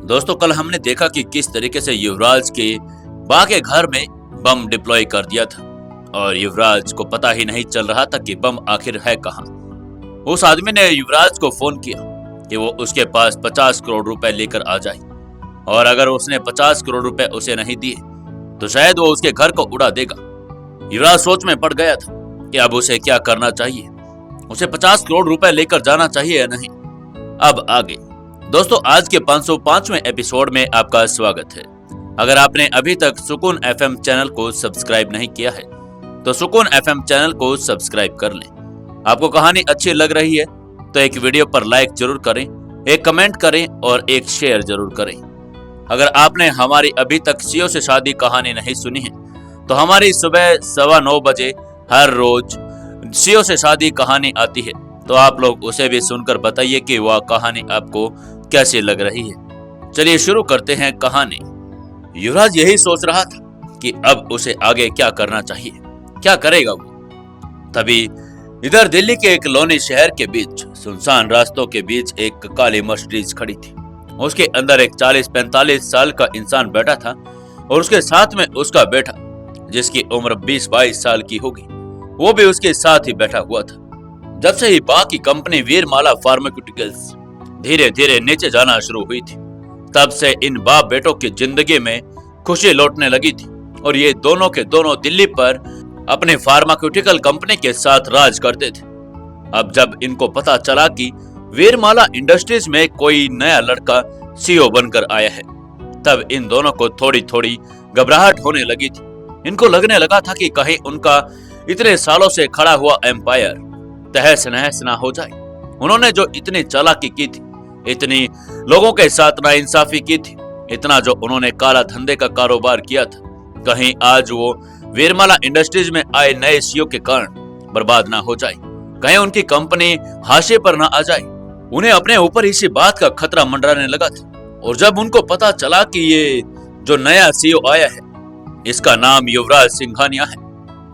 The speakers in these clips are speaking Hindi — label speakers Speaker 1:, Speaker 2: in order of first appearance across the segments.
Speaker 1: दोस्तों, कल हमने देखा कि किस तरीके से युवराज के बा के घर में बम डिप्लॉय कर दिया था और युवराज को पता ही नहीं चल रहा था कि बम आखिर है कहाँ। उस आदमी ने युवराज को फोन किया कि वो उसके पास 50 करोड़ रुपए लेकर आ जाए और अगर उसने 50 करोड़ रुपए उसे नहीं दिए तो शायद वो उसके घर को उड़ा देगा। युवराज सोच में पड़ गया था कि अब उसे क्या करना चाहिए, उसे 50 करोड़ रुपए लेकर जाना चाहिए या नहीं। अब आगे दोस्तों, आज के 505वें एपिसोड में आपका स्वागत है। अगर आपने अभी तक सुकून एफएम चैनल को सब्सक्राइब नहीं किया है तो सुकून एफएम चैनल को सब्सक्राइब कर लें। आपको कहानी अच्छी लग रही है तो एक वीडियो पर लाइक जरूर करें, एक कमेंट करें और एक शेयर जरूर करें। अगर आपने हमारी अभी तक सीओ से शादी कहानी नहीं सुनी है तो हमारी सुबह 9:15 बजे हर रोज सीओ से शादी कहानी आती है, तो आप लोग उसे भी सुनकर बताइए कि वह कहानी आपको कैसी लग रही है। चलिए शुरू करते हैं कहानी। युवराज यही सोच रहा था कि अब उसे आगे क्या करना चाहिए, क्या करेगा वो। तभी इधर दिल्ली के एक लोनी शहर के बीच सुनसान रास्तों के बीच एक काली मर्सिडीज खड़ी थी। उसके अंदर एक 40-45 साल का इंसान बैठा था और उसके साथ में उसका बेटा जिसकी उम्र 20-22 साल की होगी, वो भी उसके साथ ही बैठा हुआ था। जब से ही बा की कंपनी वीरमाला फार्मास्यूटिकल्स धीरे धीरे नीचे जाना शुरू हुई थी, तब से इन बाप बेटों की जिंदगी में खुशी लौटने लगी थी और ये दोनों के दोनों दिल्ली पर अपने फार्मास्यूटिकल कंपनी के साथ राज करते थे। अब जब इनको पता चला कि वीरमाला इंडस्ट्रीज में कोई नया लड़का सीईओ बनकर आया है, तब इन दोनों को थोड़ी थोड़ी घबराहट होने लगी थी। इनको लगने लगा था कि कहीं उनका इतने सालों से खड़ा हुआ एम्पायर तहस नहस ना हो जाए। उन्होंने जो इतनी चालाकी की थी, इतनी लोगों के साथ नाइंसाफी की थी, इतना जो उन्होंने काला धंधे का कारोबार किया था, कहीं आज वो वीरमाला इंडस्ट्रीज में आए नए सीईओ के कारण बर्बाद ना हो जाए, कहीं उनकी कंपनी हाशिए पर ना आ जाए। उन्हें अपने ऊपर इसी बात का खतरा मंडराने लगा था। और जब उनको पता चला कि ये जो नया सीईओ आया है, इसका नाम युवराज सिंघानिया है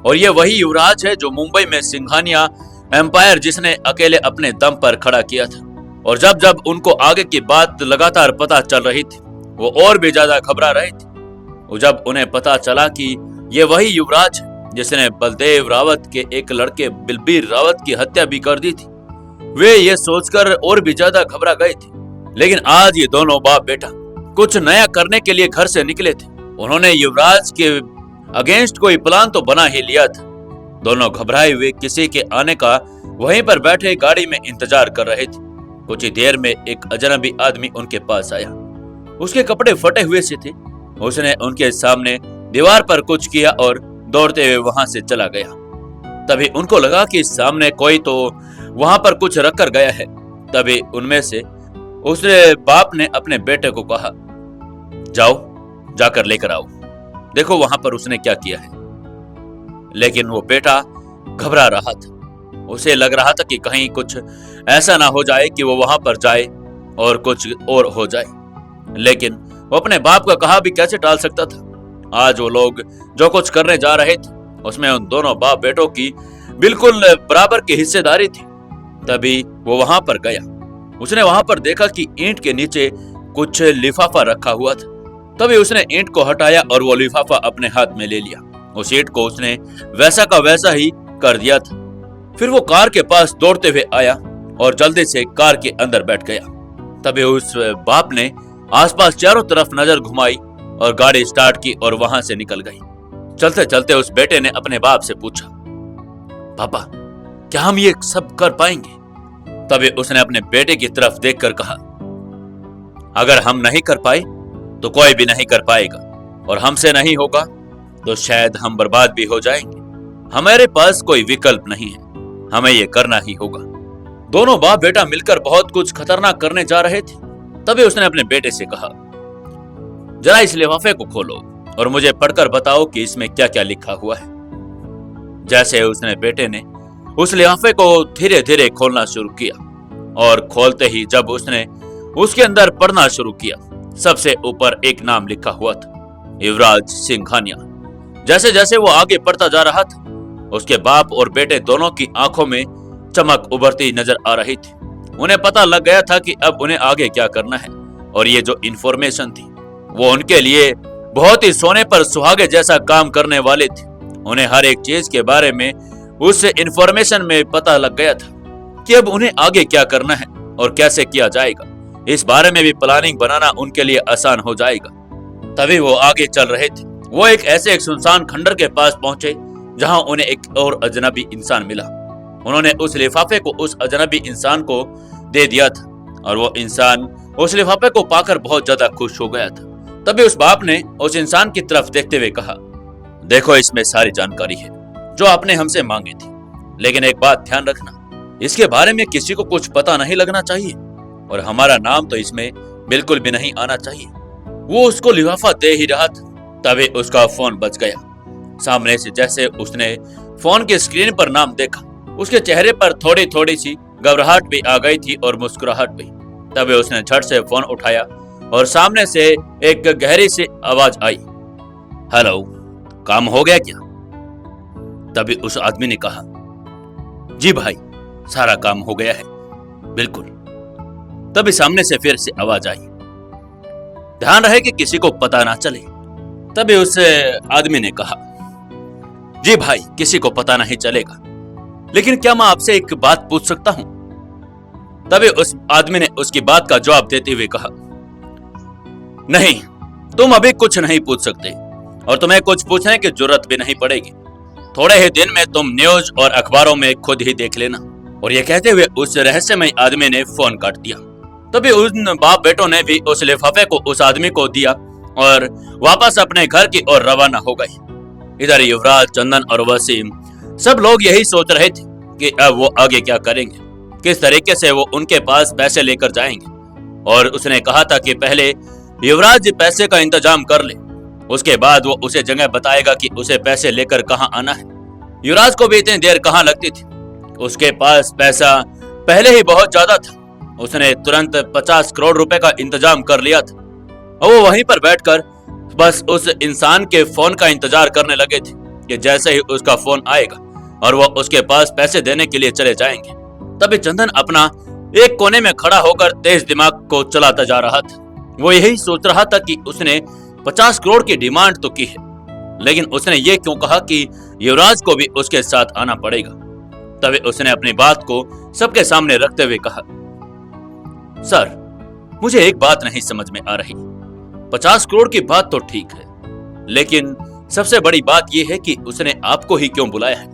Speaker 1: और ये वही युवराज है जो मुंबई में सिंघानिया एम्पायर जिसने अकेले अपने दम पर खड़ा किया था। और जब जब उनको आगे की बात लगातार पता चल रही थी, वो और भी ज्यादा घबरा रहे थे। और जब उन्हें पता चला कि ये वही युवराज है जिसने बलदेव रावत के एक लड़के बलबीर रावत की हत्या भी कर दी थी, वे ये सोचकर और भी ज्यादा घबरा गए थे। लेकिन आज ये दोनों बाप बेटा कुछ नया करने के लिए घर से निकले थे। उन्होंने युवराज के अगेंस्ट कोई प्लान तो बना ही लिया था। दोनों घबराए हुए किसी के आने का वहीं पर बैठे गाड़ी में इंतजार कर रहे थे। कुछ ही देर में एक अजनबी आदमी उनके पास आया। उसके कपड़े फटे हुए से थे। उसने उनके सामने दीवार पर कुछ किया और दौड़ते हुए वहां से चला गया। तभी उनको लगा कि सामने कोई तो वहां पर कुछ रख कर गया है। तभी उनमें से उसने बाप ने अपने बेटे को कहा, जाओ जाकर लेकर आओ, देखो वहां पर उसने क्या किया है। लेकिन वो बेटा घबरा रहा था। उसे लग रहा था कि कहीं कुछ ऐसा ना हो जाए कि वो वहां पर जाए और कुछ और हो जाए। लेकिन वो अपने बाप का कहा भी कैसे टाल सकता था। आज वो लोग जो कुछ करने जा रहे थे उसमें उन दोनों बाप बेटों की बिल्कुल बराबर की हिस्सेदारी थी। तभी वो वहां पर गया। उसने वहां पर देखा कि ईंट के नीचे कुछ लिफाफा रखा हुआ था। तभी उसने ईंट को हटाया और वो लिफाफा अपने हाथ में ले लिया। उस ईंट को उसने वैसा का वैसा ही कर दिया था। फिर वो कार के पास दौड़ते हुए आया और जल्दी से कार के अंदर बैठ गया। तभी उस बाप ने आसपास चारों तरफ नजर घुमाई और गाड़ी स्टार्ट की और वहां से निकल गई। चलते चलते उस बेटे ने अपने बाप से पूछा, पापा क्या हम ये सब कर पाएंगे? तभी उसने अपने बेटे की तरफ देखकर कहा, अगर हम नहीं कर पाए तो कोई भी नहीं कर पाएगा और हमसे नहीं होगा तो शायद हम बर्बाद भी हो जाएंगे। हमारे पास कोई विकल्प नहीं है, हमें ये करना ही होगा। दोनों बाप बेटा मिलकर बहुत कुछ खतरनाक करने जा रहे थे। तभी उसने अपने बेटे से कहा, जरा इस लिफाफे को खोलो और मुझे पढ़कर बताओ कि इसमें क्या क्या लिखा हुआ है। जैसे उसने बेटे ने उस लिफाफे को धीरे धीरे खोलना शुरू किया और खोलते ही जब उसने उसके अंदर पढ़ना शुरू किया, सबसे ऊपर एक नाम लिखा हुआ था, युवराज सिंघानिया। जैसे जैसे वो आगे पढ़ता जा रहा था, उसके बाप और बेटे दोनों की आंखों में चमक उभरती नजर आ रही थी। उन्हें पता लग गया था कि अब उन्हें आगे क्या करना है और ये जो इंफॉर्मेशन थी वो उनके लिए बहुत ही सोने पर सुहागे जैसा काम करने वाले थे। उन्हें हर एक चीज के बारे में उस इंफॉर्मेशन में पता लग गया था कि अब उन्हें आगे क्या करना है और कैसे किया जाएगा। इस बारे में भी प्लानिंग बनाना उनके लिए आसान हो जाएगा। तभी वो आगे चल रहे थे। वो एक सुनसान खंडर के पास पहुंचे जहां उन्हें एक और अजनबी इंसान मिला। उन्होंने उस लिफाफे को उस अजनबी इंसान को दे दिया था और वो इंसान उस लिफाफे को पाकर बहुत ज्यादा खुश हो गया था। तभी उस बाप ने उस इंसान की तरफ देखते हुए कहा, देखो इसमें सारी जानकारी है जो आपने हमसे मांगी थी, लेकिन एक बात ध्यान रखना, इसके बारे में किसी को कुछ पता नहीं लगना चाहिए और हमारा नाम तो इसमें बिल्कुल भी नहीं आना चाहिए। वो उसको लिफाफा दे ही रहा था, तभी उसका फोन बज गया। सामने से जैसे उसने फोन की स्क्रीन पर नाम देखा, उसके चेहरे पर थोड़ी थोड़ी सी घबराहट भी आ गई थी और मुस्कुराहट भी। तभी उसने झट से फोन उठाया और सामने से एक गहरी सी आवाज आई, हेलो, काम हो गया क्या? तभी उस आदमी ने कहा, जी भाई, सारा काम हो गया है, बिल्कुल। तभी सामने से फिर से आवाज आई, ध्यान रहे कि किसी को पता ना चले। तभी उस आदमी ने कहा, जी भाई, किसी को पता नहीं चलेगा, लेकिन क्या मैं आपसे एक बात पूछ सकता हूं? तभी उस आदमी ने उसकी बात का जवाब देते हुए कहा, नहीं, तुम अभी कुछ नहीं पूछ सकते और तुम्हें कुछ पूछने की जरूरत भी नहीं पड़ेगी। थोड़े ही दिन में तुम न्यूज और अखबारों में खुद ही देख लेना। और ये कहते हुए उस रहस्यमय आदमी ने फोन काट दिया। तभी उन बाप बेटों ने भी उस लिफाफे को उस आदमी को दिया और वापस अपने घर की ओर रवाना हो गए। इधर युवराज, चंदन और वसीम सब लोग यही सोच रहे थे कि अब वो आगे क्या करेंगे, किस तरीके से वो उनके पास पैसे लेकर जाएंगे। और उसने कहा था कि पहले युवराज पैसे का इंतजाम कर ले, उसके बाद वो उसे जगह बताएगा कि उसे पैसे लेकर कहां आना है। युवराज को भी इतनी देर कहां लगती थी, उसके पास पैसा पहले ही बहुत ज्यादा था। उसने तुरंत 50 करोड़ रुपए का इंतजाम कर लिया था और वो वहीं पर बैठकर बस उस इंसान के फोन का इंतजार करने लगे थे कि जैसे ही उसका फोन आएगा और वो उसके पास पैसे देने के लिए चले जाएंगे। तभी चंदन अपना एक कोने में खड़ा होकर तेज दिमाग को चलाता जा रहा था। वो यही सोच रहा था कि उसने 50 करोड़ की डिमांड तो की है, लेकिन उसने ये क्यों कहा कि युवराज को भी उसके साथ आना पड़ेगा। तभी उसने अपनी बात को सबके सामने रखते हुए कहा, सर, मुझे एक बात नहीं समझ में आ रही। 50 करोड़ की बात तो ठीक है, लेकिन सबसे बड़ी बात यह है कि उसने आपको ही क्यों बुलाया है।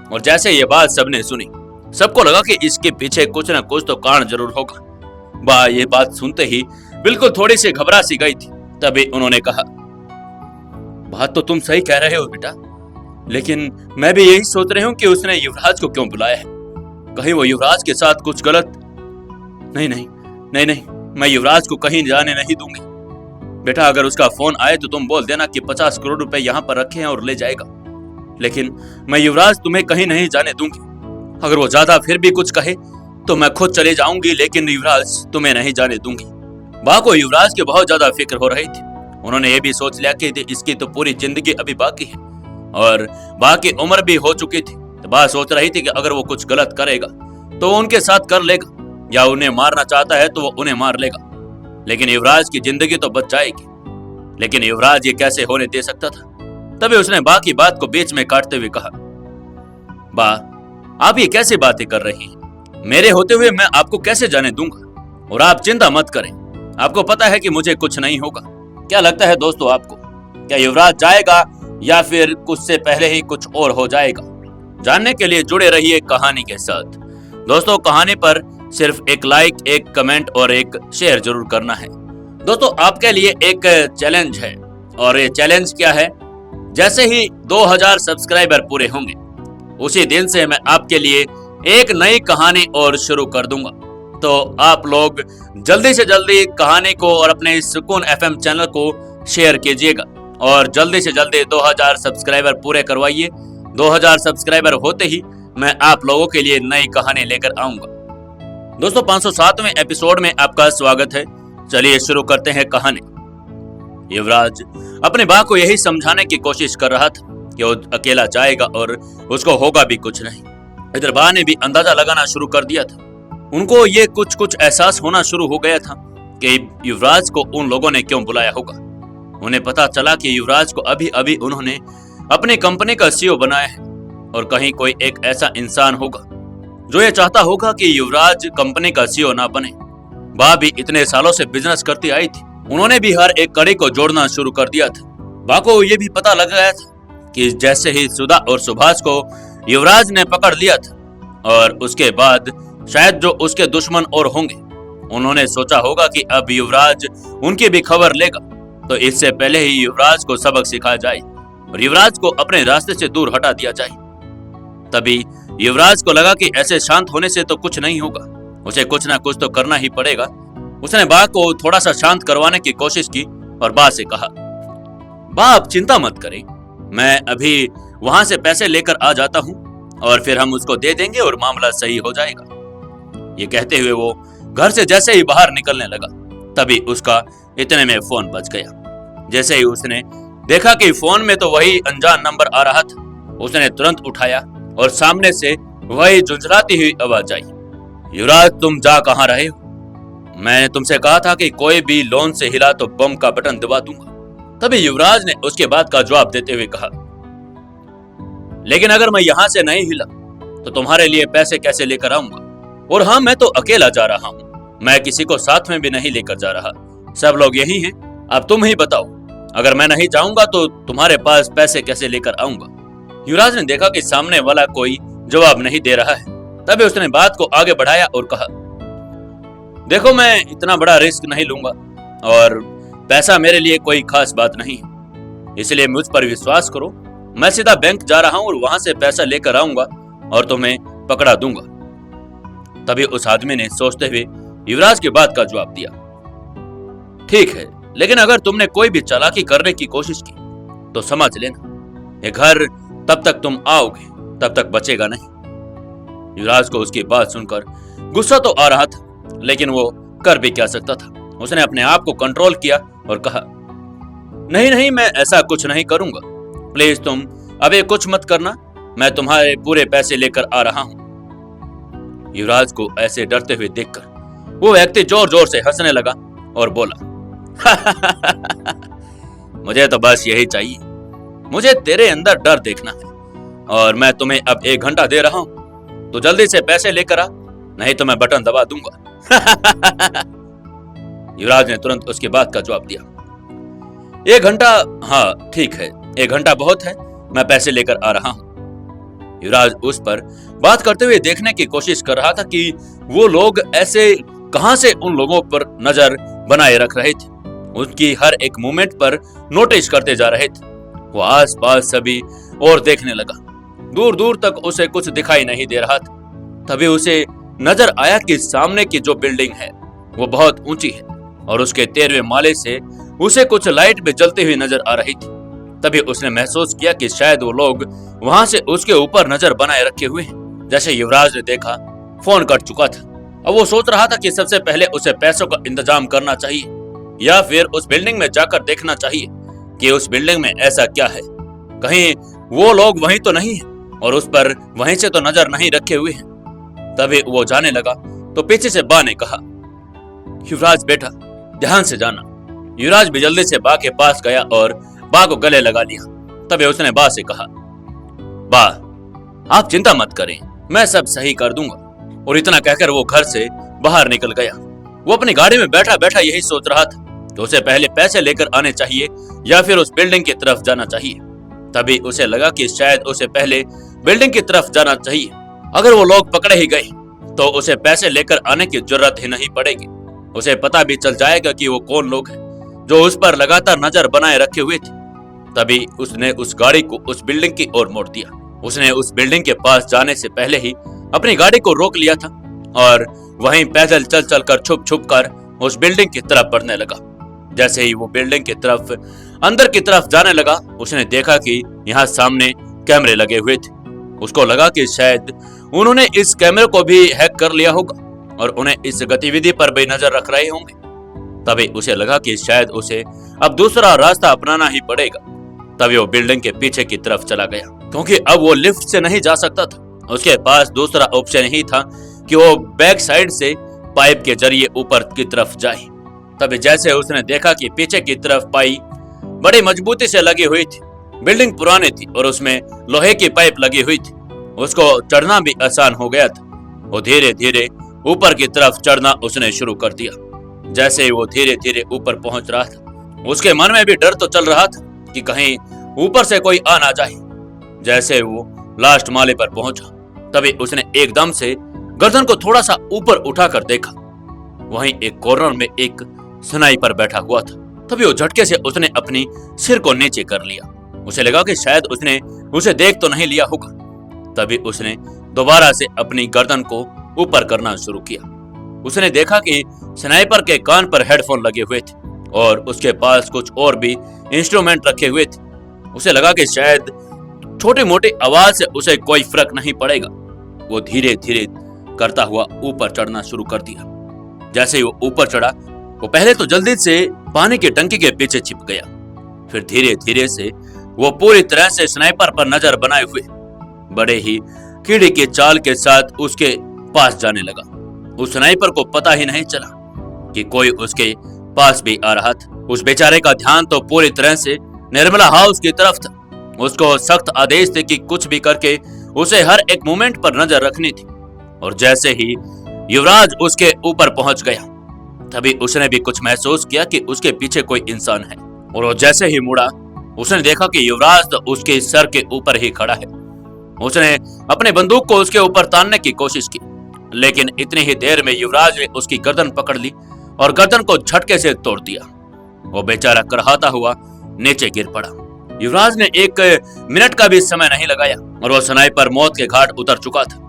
Speaker 1: और जैसे ये बात सबने सुनी, सबको लगा कि इसके पीछे कुछ न कुछ तो कारण जरूर होगा। बा ये बात सुनते ही बिल्कुल थोड़ी सी घबरा सी गई थी। तभी उन्होंने कहा, बात तो तुम सही कह रहे हो बेटा, लेकिन मैं भी यही सोच रही हूँ कि उसने युवराज को क्यों बुलाया है। कहीं वो युवराज के साथ कुछ गलत। नहीं नहीं नहीं नहीं, मैं युवराज को कहीं जाने नहीं दूंगी। बेटा, अगर उसका फोन आए तो तुम बोल देना कि 50 करोड़ रुपए यहाँ पर रखे हैं और ले जाएगा, लेकिन मैं युवराज तुम्हें कहीं नहीं जाने दूंगी। अगर वो ज्यादा फिर भी कुछ कहे तो मैं खुद चले जाऊंगी, लेकिन युवराज तुम्हें नहीं जाने दूंगी। बा को युवराज की बहुत ज्यादा फिक्र हो रही थी। उन्होंने ये भी सोच लिया कि इसकी तो पूरी जिंदगी अभी बाकी है और बा की उम्र भी हो चुकी थी। तो बा सोच रही थी कि अगर वो कुछ गलत करेगा तो वो उनके साथ कर लेगा, या उन्हें मारना चाहता है तो वो उन्हें मार लेगा, लेकिन युवराज की जिंदगी तो बच जाएगी। लेकिन युवराज ये कैसे होने दे सकता था। तभी उसने बा की बात को बीच में काटते हुए कहा, बा, आप ये कैसी बातें कर रही हैं? मेरे होते हुए मैं आपको कैसे जाने दूंगा। और आप चिंता मत करें, आपको पता है कि मुझे कुछ नहीं होगा। क्या लगता है दोस्तों आपको, क्या युवराज जाएगा या फिर कुछ से पहले ही कुछ और हो जाएगा? जानने के लिए जुड़े रहिए कहानी के साथ। दोस्तों, कहानी पर सिर्फ एक लाइक, एक कमेंट और एक शेयर जरूर करना है। दोस्तों, आपके लिए एक चैलेंज है और ये चैलेंज क्या है, जैसे ही 2000 सब्सक्राइबर पूरे होंगे उसी दिन से मैं आपके लिए एक नई कहानी और शुरू कर दूंगा। तो आप लोग जल्दी से जल्दी कहानी को और अपने सुकून एफएम चैनल को शेयर कीजिएगा और जल्दी से जल्दी 2000 सब्सक्राइबर पूरे करवाइए। 2000 सब्सक्राइबर होते ही मैं आप लोगों के लिए नई कहानी लेकर आऊंगा। दोस्तों, 507वें एपिसोड में आपका स्वागत है। चलिए शुरू करते हैं कहानी। युवराज अपने बा को यही समझाने की कोशिश कर रहा था कि वो अकेला जाएगा और उसको होगा भी कुछ नहीं। इधर बा ने भी अंदाजा लगाना शुरू कर दिया था। उनको ये कुछ एहसास होना शुरू हो गया था कि युवराज को उन लोगों ने क्यों बुलाया होगा। उन्हें पता चला कि युवराज को अभी अभी उन्होंने अपनी कंपनी का सीईओ बनाया है और कहीं कोई एक ऐसा इंसान होगा जो ये चाहता होगा कि युवराज कंपनी का सीईओ ना बने। बा भी इतने सालों से बिजनेस करती आई थी, उन्होंने भी हर एक कड़ी को जोड़ना शुरू कर दिया था। बा को ये भी पता लग गया था कि जैसे ही सुधा और सुभाष को युवराज ने पकड़ लिया था और उसके बाद शायद जो उसके दुश्मन और होंगे, उन्होंने सोचा होगा कि अब युवराज उनकी भी खबर लेगा, तो इससे पहले ही युवराज को सबक सिखाया जाए और युवराज को अपने रास्ते से दूर हटा दिया जाए। तभी युवराज को लगा कि ऐसे शांत होने से तो कुछ नहीं होगा, उसे कुछ ना कुछ तो करना ही पड़ेगा। उसने बा को थोड़ा सा शांत करवाने की कोशिश की और बा से कहा, बा आप चिंता मत करें, मैं अभी वहां से पैसे लेकर आ जाता हूं और फिर हम उसको दे देंगे और मामला सही हो जाएगा। ये कहते हुए वो घर से जैसे ही बाहर निकलने लगा, तभी उसका इतने में फोन बज गया। जैसे ही उसने देखा कि फोन में तो वही अनजान नंबर आ रहा था, उसने तुरंत उठाया और सामने से वही झुंझलाती हुई आवाज आई, युवराज तुम जा कहां रहे हो? मैंने तुमसे कहा था कि कोई भी लोन से हिला तो बम का बटन दबा दूंगा। तभी युवराज ने उसके बाद का जवाब देते हुए कहा, लेकिन अगर मैं यहां से नहीं हिला तो तुम्हारे लिए पैसे कैसे लेकर आऊंगा? और हाँ, मैं तो अकेला जा रहा हूँ, मैं किसी को साथ में भी नहीं लेकर जा रहा, सब लोग यही हैं। अब तुम ही बताओ, अगर मैं नहीं जाऊंगा तो तुम्हारे पास पैसे कैसे लेकर आऊंगा? युवराज ने देखा कि सामने वाला कोई जवाब नहीं दे रहा है, तभी उसने बात को आगे बढ़ाया और कहा, देखो मैं इतना बड़ा रिस्क नहीं लूंगा और पैसा मेरे लिए कोई खास बात नहीं है, इसलिए मुझ पर विश्वास करो, मैं सीधा बैंक जा रहा हूं और वहां से पैसा लेकर आऊंगा और तुम्हें पकड़ा दूंगा। तभी उस आदमी ने सोचते हुए युवराज की बात का जवाब दिया, ठीक है, लेकिन अगर तुमने कोई भी चालाकी करने की कोशिश की तो समझ लेना, ये घर तब तक तुम आओगे तब तक बचेगा नहीं। युवराज को उसकी बात सुनकर गुस्सा तो आ रहा था, लेकिन वो कर भी क्या सकता था। उसने अपने आप को कंट्रोल किया और कहा, नहीं नहीं, मैं ऐसा कुछ नहीं करूंगा, प्लीज तुम अभी कुछ मत करना, मैं तुम्हारे पूरे पैसे लेकर आ रहा हूं। युवराज को ऐसे डरते हुए देखकर वो व्यक्ति जोर जोर से हंसने लगा और बोला, मुझे तो बस यही चाहिए, मुझे तेरे अंदर डर देखना है और मैं तुम्हें अब 1 घंटा दे रहा हूं, तो जल्दी से पैसे लेकर आ, नहीं तो मैं बटन दबा दूंगा। युवराज ने तुरंत उसकी बात का जवाब दिया, 1 घंटा? हाँ ठीक है, 1 घंटा बहुत है, मैं पैसे लेकर आ रहा हूं। युवराज उस पर बात करते हुए देखने की कोशिश कर रहा था कि वो लोग ऐसे कहां से उन लोगों पर नजर बनाए रख रहे थे, उनकी हर एक मूवमेंट पर नोटिस करते जा रहे थे। वो आस पास सभी और देखने लगा, दूर दूर तक उसे कुछ दिखाई नहीं दे रहा था। तभी उसे नजर आया कि सामने की जो बिल्डिंग है वो बहुत ऊंची है और उसके 13वें माले से उसे कुछ लाइट भी जलती हुई नजर आ रही थी। तभी उसने महसूस किया कि शायद वो लोग वहां से उसके ऊपर नजर बनाए रखे हुए हैं। जैसे युवराज ने देखा, फोन कट चुका था। अब वो सोच रहा था कि सबसे पहले उसे पैसों का इंतजाम करना चाहिए या फिर उस बिल्डिंग में जाकर देखना चाहिए कि उस बिल्डिंग में ऐसा क्या है, कहीं वो लोग वहीं तो नहीं है और उस पर वहीं से तो नजर नहीं रखे हुए हैं। तभी वो जाने लगा तो पीछे से बा ने कहा, युवराज बेटा ध्यान से जाना। युवराज भी जल्दी से बा के पास गया और बा को गले लगा लिया। तभी उसने बा से कहा, बा आप चिंता मत करें, मैं सब सही कर दूंगा। और इतना कहकर वो घर से बाहर निकल गया। वो अपनी गाड़ी में बैठा बैठा यही सोच रहा था कि उसे पहले पैसे लेकर आने चाहिए या फिर उस बिल्डिंग की तरफ जाना चाहिए। तभी उसे लगा कि शायद उसे पहले बिल्डिंग की तरफ जाना चाहिए, अगर वो लोग पकड़े ही गए तो उसे पैसे लेकर आने की जरूरत ही नहीं पड़ेगी। उसे पता भी चल जाएगा कि वो कौन लोग हैं जो उस पर लगातार नजर बनाए रखे हुए थे। तभी उसने उस गाड़ी को उस बिल्डिंग की ओर मोड़ दिया। उसने उस बिल्डिंग के पास जाने से पहले ही अपनी गाड़ी को रोक लिया था और वहीं पैदल चल चल कर छुप छुप कर उस बिल्डिंग की तरफ बढ़ने लगा। जैसे ही वो बिल्डिंग की तरफ अंदर की तरफ जाने लगा, उसने देखा कि यहाँ सामने कैमरे लगे हुए थे। उसको लगा कि शायद उन्होंने इस कैमरे को भी हैक कर लिया होगा और उन्हें इस गतिविधि पर भी नजर रख रहे होंगे। तभी उसे लगा कि शायद उसे अब दूसरा रास्ता अपनाना ही पड़ेगा। तभी वो बिल्डिंग के पीछे की तरफ चला गया, क्योंकि अब वो लिफ्ट से नहीं जा सकता था। उसके पास दूसरा ऑप्शन ही था कि वो बैक साइड से पाइप के जरिए ऊपर की तरफ जाए। तभी जैसे उसने देखा कि पीछे की तरफ पाई बड़ी मजबूती से लगी हुई थी। बिल्डिंग पुरानी थी और उसमें लोहे की पाइप लगी हुई थी। उसको चढ़ना भी आसान हो गया था। वो धीरे धीरे ऊपर की तरफ चढ़ना उसने शुरू कर दिया। जैसे ही वो धीरे धीरे ऊपर पहुंच रहा था, उसके मन में भी डर तो चल रहा था कि कहीं ऊपर से कोई आ ना जाए। जैसे वो लास्ट माले पर पहुंचा, तभी उसने एकदम से गर्दन को थोड़ा सा ऊपर उठाकर देखा। वहीं एक कॉर्नर में एक स्नाइपर बैठा हुआ था। तभी वो झटके से उसने अपनी सिर को नीचे कर लिया। उसे लगा कि शायद उसने उसे देख तो नहीं लिया होगा। तभी उसने दोबारा से अपनी गर्दन को ऊपर करना शुरू किया। उसने देखा कि स्नाइपर के कान पर हेडफोन लगे हुए थे और उसके पास कुछ और भी इंस्ट्रूमेंट रखे हुए थे। उसे लगा कि शायद छोटी मोटी आवाज से उसे कोई फर्क नहीं पड़ेगा। वो धीरे धीरे करता हुआ ऊपर चढ़ना शुरू कर दिया। जैसे ही वो ऊपर चढ़ा, वो पहले तो जल्दी से पानी की टंकी के पीछे छिप गया। फिर धीरे धीरे से वो पूरी तरह से स्नाइपर पर नजर बनाए हुए बड़े ही कीड़ी की चाल के साथ उसके पास जाने लगा। उस स्नाइपर को पता ही नहीं चला कि कोई उसके पास भी आ रहा था। उस बेचारे का ध्यान तो पूरी तरह से निर्मला हाउस की तरफ था। उसको सख्त आदेश थे कि कुछ भी करके उसे हर एक मोमेंट पर नजर रखनी थी। और जैसे ही युवराज उसके ऊपर पहुंच गया, तभी उसने भी कुछ महसूस किया कि उसके पीछे कोई इंसान है। और वो जैसे ही मुड़ा, उसने देखा कि युवराज तो उसके सर के ऊपर ही खड़ा है। उसने अपने बंदूक को उसके ऊपर तानने की कोशिश की, लेकिन इतनी ही देर में युवराज ने उसकी गर्दन पकड़ ली और गर्दन को झटके से तोड़ दिया। वो बेचारा करहाता हुआ नीचे गिर पड़ा। युवराज ने 1 मिनट का भी समय नहीं लगाया और वो स्नाइपर मौत के घाट उतर चुका था।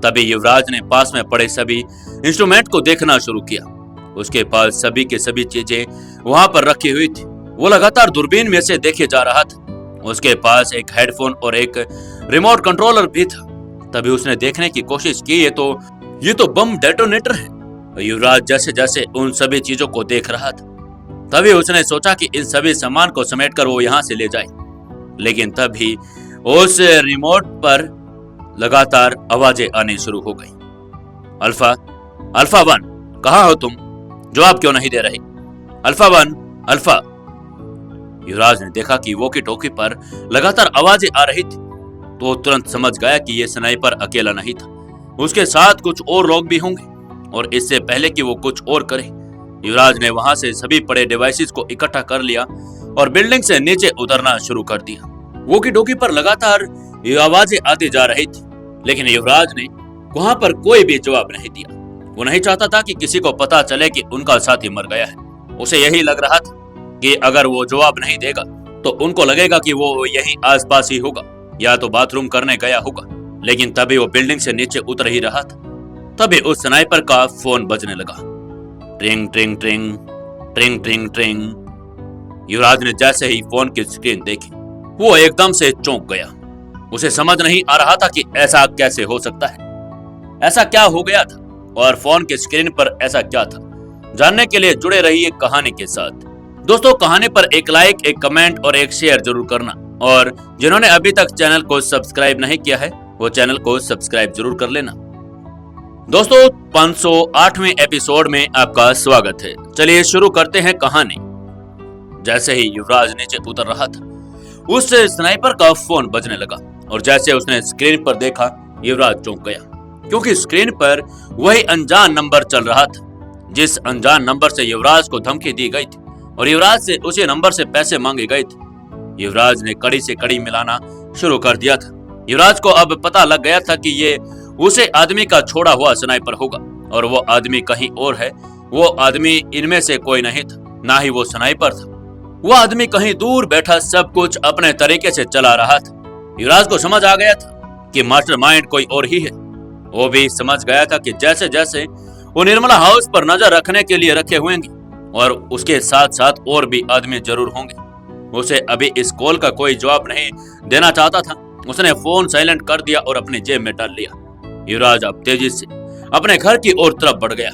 Speaker 1: तभी युवराज ने पास में पड़े सभी इंस्ट्रूमेंट को देखना शुरू किया। उसके पास सभी के सभी चीजें वहां पर रखी हुई थी। वो लगातार दूरबीन में से देखे जा रहा था। उसके पास एक हेडफोन और एक रिमोट कंट्रोलर भी था। तभी उसने देखने की कोशिश की, ये तो बम डेटोनेटर है। युवराज जैसे जैसे उन सभी चीजों को देख रहा था, तभी उसने सोचा कि इन सभी सामान को समेटकर वो यहाँ से ले जाए। लेकिन तभी उस रिमोट पर लगातार आवाजें आनी शुरू हो गई। अल्फा 1, कहाँ हो तुम? जवाब क्यों नहीं दे रहे? Alpha 1, alpha. युवराज ने देखा कि वॉकी टॉकी पर लगातार आवाजें आ रही थी, तो वो तुरंत समझ गया कि ये स्नाइपर अकेला नहीं था, उसके साथ कुछ और लोग भी होंगे। और इससे पहले कि वो कुछ और करे, युवराज ने वहां से सभी पड़े डिवाइसेस को इकट्ठा कर लिया और बिल्डिंग से नीचे उतरना शुरू कर दिया। वॉकी टॉकी पर लगातार आवाजें आती जा रही थी, लेकिन युवराज ने वहां पर कोई भी जवाब नहीं दिया। वो नहीं चाहता था कि किसी को पता चले कि उनका साथी मर गया है। उसे यही लग रहा था कि अगर वो जवाब नहीं देगा तो उनको लगेगा कि वो यहीं आसपास ही होगा या तो बाथरूम करने गया होगा। लेकिन तभी वो बिल्डिंग से नीचे उतर ही रहा था, तभी उस स्नाइपर का फोन बजने लगा। ट्रिंग ट्रिंग ट्रिंग ट्रिंग ट्रिंग ट्रिंग। युवराज ने जैसे ही फोन की स्क्रीन देखी, वो एकदम से चौंक गया। उसे समझ नहीं आ रहा था कि ऐसा कैसे हो सकता है, ऐसा क्या हो गया था और फोन की स्क्रीन पर ऐसा क्या था। जानने के लिए जुड़े रहिए कहानी के साथ। दोस्तों, कहानी पर एक लाइक, एक कमेंट और एक शेयर जरूर करना। और जिन्होंने अभी तक चैनल को सब्सक्राइब नहीं किया है, वो चैनल को सब्सक्राइब जरूर कर लेना। दोस्तों, 508वें एपिसोड में आपका स्वागत है। चलिए शुरू करते हैं कहानी। जैसे ही युवराज नीचे उतर रहा था, उस स्नाइपर का फोन बजने लगा और जैसे उसने स्क्रीन पर देखा, युवराज चौंक गया, क्योंकि स्क्रीन पर वही अनजान नंबर चल रहा था जिस अनजान नंबर से युवराज को धमकी दी गई थी और युवराज से उसी नंबर से पैसे मांगे गए थे। युवराज ने कड़ी से कड़ी मिलाना शुरू कर दिया था। युवराज को अब पता लग गया था कि ये उसे आदमी का छोड़ा हुआ स्नाइपर होगा और वो आदमी कहीं और है। वो आदमी इनमें से कोई नहीं था, ना ही वो स्नाइपर था। वो आदमी कहीं दूर बैठा सब कुछ अपने तरीके से चला रहा था। युवराज को समझ आ गया था कि मास्टरमाइंड कोई और ही है। वो भी समझ गया था कि जैसे जैसे वो निर्मला हाउस पर नजर रखने के लिए रखे होंगे और उसके साथ साथ और भी आदमी जरूर होंगे। उसे अभी इस कॉल का कोई जवाब नहीं देना चाहता था। उसने फोन साइलेंट कर दिया और अपनी जेब में डाल लिया। युवराज अब तेजी से अपने घर की ओर तरफ बढ़ गया।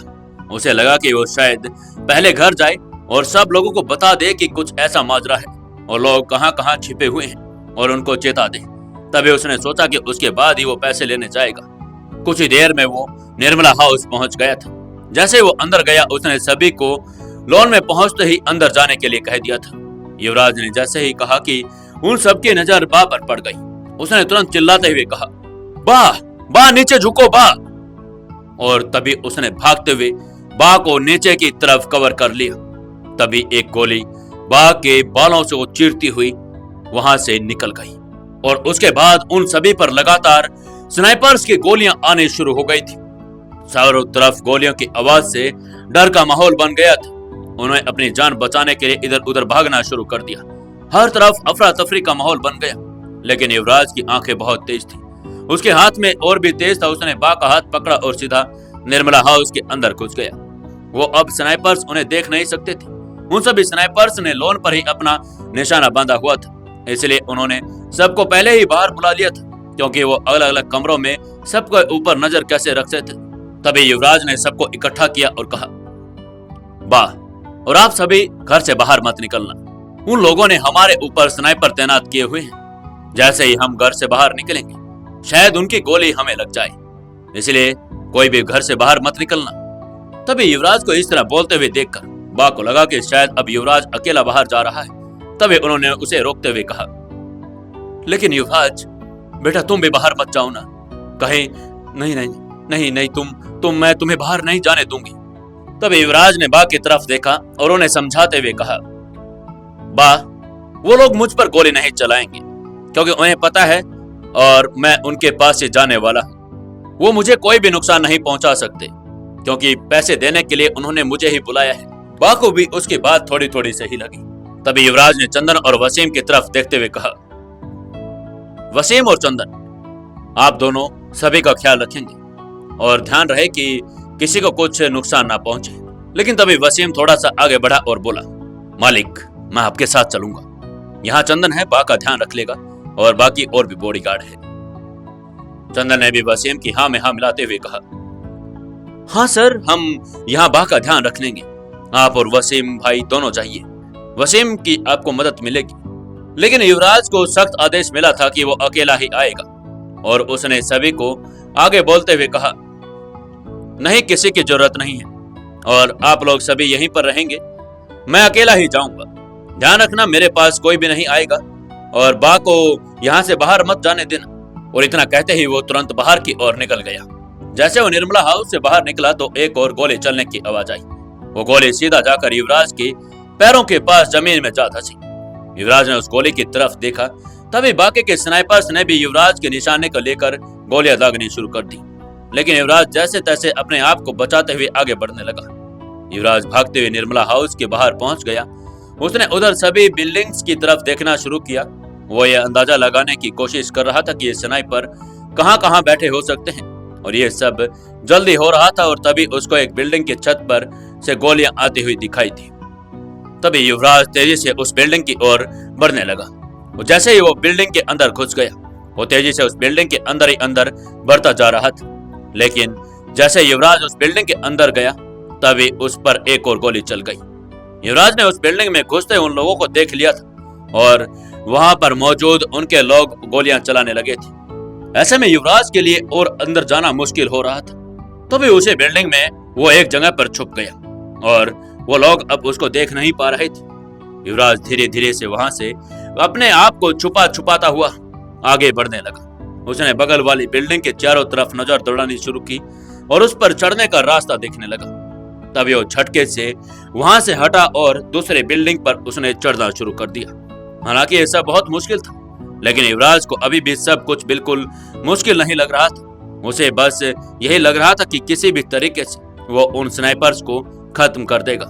Speaker 1: उसे लगा कि वो शायद पहले घर जाए और सब लोगों को बता दे कि कुछ ऐसा माजरा है और लोग कहां कहां छिपे हुए हैं और उनको चेता दे। तभी उसने सोचा कि उसके बाद ही वो पैसे लेने जाएगा। कुछ ही देर में वो निर्मला हाउस पहुंच गया था। जैसे वो अंदर गया, उसने सभी को लॉन में पहुंचते ही अंदर जाने के लिए कह दिया था। युवराज ने जैसे ही कहा कि उन सबकी नजर बा पर पड़ गई, उसने तुरंत चिल्लाते हुए कहा, बा बा नीचे झुको बा। और तभी उसने भागते हुए बा को नीचे की तरफ कवर कर लिया। तभी एक गोली बा के बालों से वो चीरती हुई वहां से निकल गई और उसके बाद उन सभी पर लगातार स्नाइपर्स की गोलियां आने शुरू हो गई थी। चारों तरफ गोलियों की आवाज से डर का माहौल बन गया था। उन्होंने अपनी जान बचाने के लिए इधर उधर भागना शुरू कर दिया। हर तरफ अफरा तफरी का माहौल बन गया, लेकिन युवराज की आंखें बहुत तेज थी। उसके हाथ में और भी तेज था। उसने बा का हाथ पकड़ा और सीधा निर्मला हाउस के अंदर घुस गया। वो अब स्नाइपर्स उन्हें देख नहीं सकते थे। उन सभी स्नाइपर्स ने लॉन पर ही अपना निशाना बांधा हुआ था, इसलिए उन्होंने सबको पहले ही बाहर बुला लिया था, क्योंकि वो अलग अलग कमरों में सबको ऊपर नजर कैसे रख सकते थे। तभी युवराज ने सबको इकट्ठा किया और कहा, वाह, और आप सभी घर से बाहर मत निकलना। उन लोगों ने हमारे ऊपर स्नाइपर तैनात किए हुए हैं। जैसे ही हम घर से बाहर निकलेंगे शायद उनकी गोली हमें लग जाए, इसलिए कोई भी घर से बाहर मत निकलना। तभी युवराज को इस तरह बोलते हुए देखकर बा को लगा कि शायद अब युवराज अकेला बाहर जा रहा है। तभी उन्होंने उसे रोकते हुए कहा, लेकिन युवराज बेटा तुम भी बाहर मत जाओ ना। कहे नहीं नहीं नहीं नहीं तुम मैं तुम्हें बाहर नहीं जाने दूंगी। तभी युवराज ने बा की तरफ देखा और उन्हें समझाते हुए कहा, बा वो लोग मुझ पर गोली नहीं चलाएंगे, क्योंकि उन्हें पता है और मैं उनके पास से जाने वाला हूं। वो मुझे कोई भी नुकसान नहीं पहुंचा सकते, क्योंकि पैसे देने के लिए उन्होंने मुझे ही बुलाया है। बा को भी उसकी बात थोड़ी थोड़ी सही लगी। तभी युवराज ने चंदन और वसीम की तरफ देखते हुए कहा, वसीम और चंदन, आप दोनों सभी का ख्याल रखेंगे और ध्यान रहे कि किसी को कुछ नुकसान ना पहुंचे। लेकिन तभी वसीम थोड़ा सा आगे बढ़ा और बोला, मालिक मैं आपके साथ चलूंगा। यहाँ चंदन है, बा का ध्यान रख लेगा और बाकी और भी बॉडीगार्ड है। चंदन ने भी वसीम की हाँ में हाँ मिलाते हुए कहा, हाँ सर, हम यहाँ बा का ध्यान रख लेंगे। आप और वसीम भाई दोनों जाइए, वसीम की आपको मदद मिलेगी। लेकिन युवराज को सख्त आदेश मिला था कि वो अकेला ही आएगा और उसने सभी को आगे बोलते हुए कहा, नहीं किसी की जरूरत नहीं है और आप लोग सभी यहीं पर रहेंगे, मैं अकेला ही जाऊंगा। ध्यान रखना मेरे पास कोई भी नहीं आएगा और बा को यहाँ से बाहर मत जाने देना। और इतना कहते ही वो तुरंत बाहर की ओर निकल गया। जैसे वो निर्मला हाउस से बाहर निकला तो एक और गोली चलने की आवाज आई। वो गोली सीधा जाकर युवराज के पैरों के पास जमीन में जा धंसी। युवराज ने उस गोली की तरफ देखा, तभी बाकी के स्नाइपर्स ने भी युवराज के निशाने को लेकर गोलियां दागनी शुरू कर दी। लेकिन युवराज जैसे तैसे अपने आप को बचाते हुए आगे बढ़ने लगा। युवराज भागते हुए निर्मला हाउस के बाहर पहुंच गया। उसने उधर सभी बिल्डिंग्स की तरफ देखना शुरू किया। वो ये अंदाजा लगाने की कोशिश कर रहा था कि ये स्नाइपर कहां कहां बैठे हो सकते हैं और ये सब जल्दी हो रहा था। और तभी उसको एक बिल्डिंग की छत पर से गोलियां आती हुई दिखाई थी। तभी युवराज तेजी से उस बिल्डिंग की ओर बढ़ने लगा। वो जैसे ही वो बिल्डिंग के अंदर घुस गया, वो तेजी से उस बिल्डिंग के अंदर ही अंदर बढ़ता जा रहा था। लेकिन जैसे युवराज उस बिल्डिंग के अंदर गया, तभी उस पर एक और गोली चल गई। युवराज ने उस बिल्डिंग में घुसते उन लोगों को देख लिया था और वहां पर मौजूद उनके लोग गोलियां चलाने लगे थे। ऐसे में युवराज के लिए और अंदर जाना मुश्किल हो रहा था। तभी उसी बिल्डिंग में वो एक जगह पर छुप गया और वो लोग अब उसको देख नहीं पा रहे थे। युवराज धीरे धीरे से वहां से अपने आप को छुपाता हुआ आगे बढ़ने लगा। उसने बगल वाली बिल्डिंग के चारों तरफ नजर दौड़ानी शुरू की और उस पर चढ़ने का रास्ता देखने लगा। तभी वो झटके से वहां से हटा और दूसरे बिल्डिंग पर उसने चढ़ना शुरू कर दिया। हालांकि ये सब बहुत मुश्किल था, लेकिन युवराज को अभी भी सब कुछ बिल्कुल मुश्किल नहीं लग रहा था। उसे बस यही लग रहा था कि किसी भी तरीके से वो उन स्नाइपर्स को खत्म कर देगा।